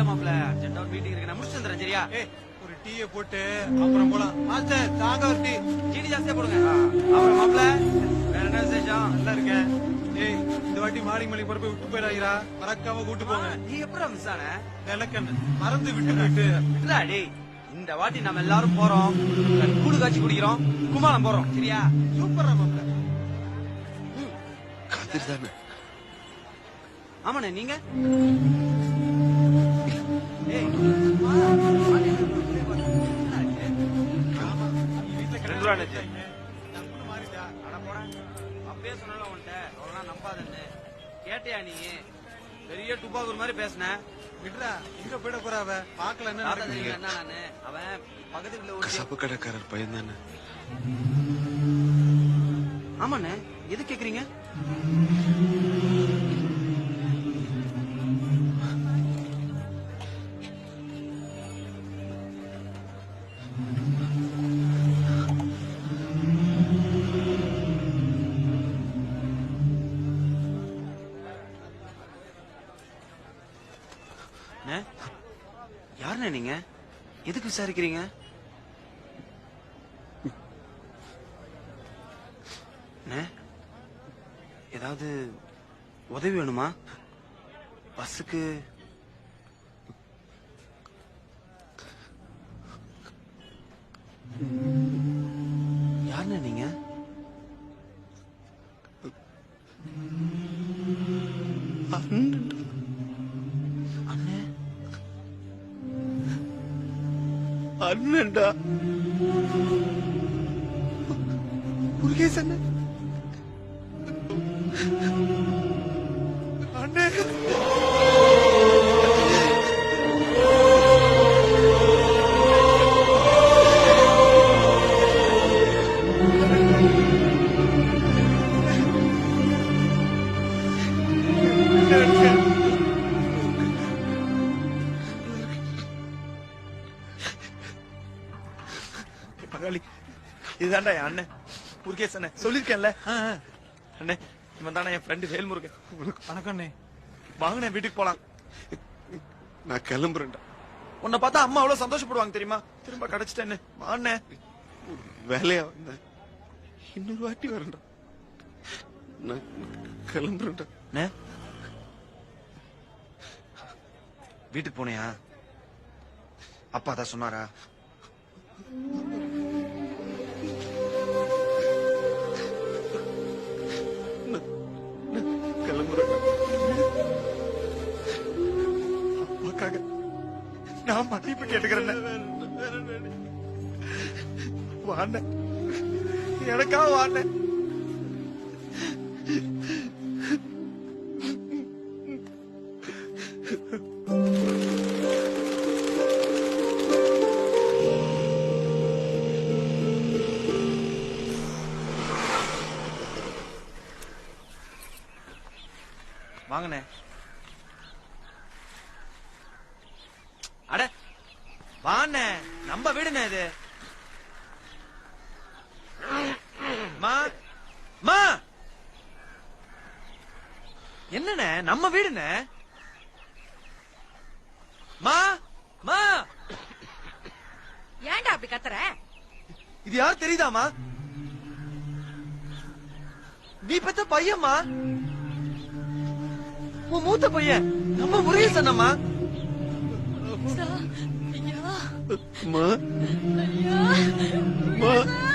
மாப்ள அர்ஜென்ட்டா ஒரு மீட்டிங் இருக்கு நான் முடிச்சு வந்துறேன் சரியா ஒரு டீயை போட்டு அப்புறம் போலாம் மாஸ்டர் தாங்க ஒரு டீ சீனி ஜாஸ்தியா போடுங்க அப்புறம் மாப்ள வேற என்ன விசேஷம் நல்லா இருக்கேன் ஏய் இந்த வாட்டி மாடி மலை போய் விட்டு போயிடாதீரா மறக்காம கூட்டு போங்க நீ எப்படா மிஸ் ஆன விளக்கண்ணு மறந்து விட்டு இல்ல டேய் இந்த வாட்டி நம்ம எல்லாரும் போறோம் கூடு காய்ச்சி குடிக்கிறோம் குமாலம் போறோம் சரியா சூப்பரா மாப்ள கதிர் தானே ஆமாண்ணே நீங்க அப்பயே சொன்ன உன்கிட்ட நம்பாதன்னு கேட்டியா நீ பெரிய துப்பாக்கூர் மாதிரி பேசின விட்றா எங்க போயிட போற அவ பாக்கல என்ன நடக்குது என்ன நானு அவன் பக்கத்து வீட்டுல ஒரு கசப்பு கடைக்காரர் பையன் தானே ஆமாண்ணே எது கேக்குறீங்க யாருண்ணே நீங்க எதுக்கு விசாரிக்கிறீங்க ஏதாவது உதவி வேணுமா பஸ்ஸுக்கு யாருண்ணே நீங்க அண்ணே அண்ணன்டா முருகேஷ் அண்ணன் அண்ணே பங்காளி இதுதான்டா என் அண்ணன் முருகேஷ் அண்ணன் சொல்லிருக்கேன்ல அண்ணே இவன் தானே என் ஃப்ரெண்டு வேல்முருகன் வணக்கம் அண்ணே வாங்கினேன் வீட்டுக்கு போலாம் நான் கிளம்புறேன்டா உன்னை பார்த்தா அம்மா அவ்வளவு சந்தோஷப்படுவாங்க தெரியுமா திரும்ப கிடைச்சிட்டேன்னு வாண்ணே வேலையா வந்தேன் இன்னொரு வாட்டி வரேன்டா நான் கிளம்புறேன்டா வீட்டுக்கு போனியா அப்பா தான் சொன்னாரா கிளம்புறேன்டா அப்பாக்காக நான் மன்னிப்பு கேட்டுக்கிறேன் வாண்ணே எனக்காக வாண்ணே வாங்கண்ணே அட வாண்ணே நம்ம வீடுண்ணே இது மா மா என்னண்ணே நம்ம வீடுண்ணே மா மா ஏன்டா அப்படி கத்துற இது யார் தெரியுதாமா நீ பெத்த பையம்மா உன் மூத்த பையன் நம்ம முருகேஷ் அண்ணம்மா ஐயா அம்மா ஐயா அம்மா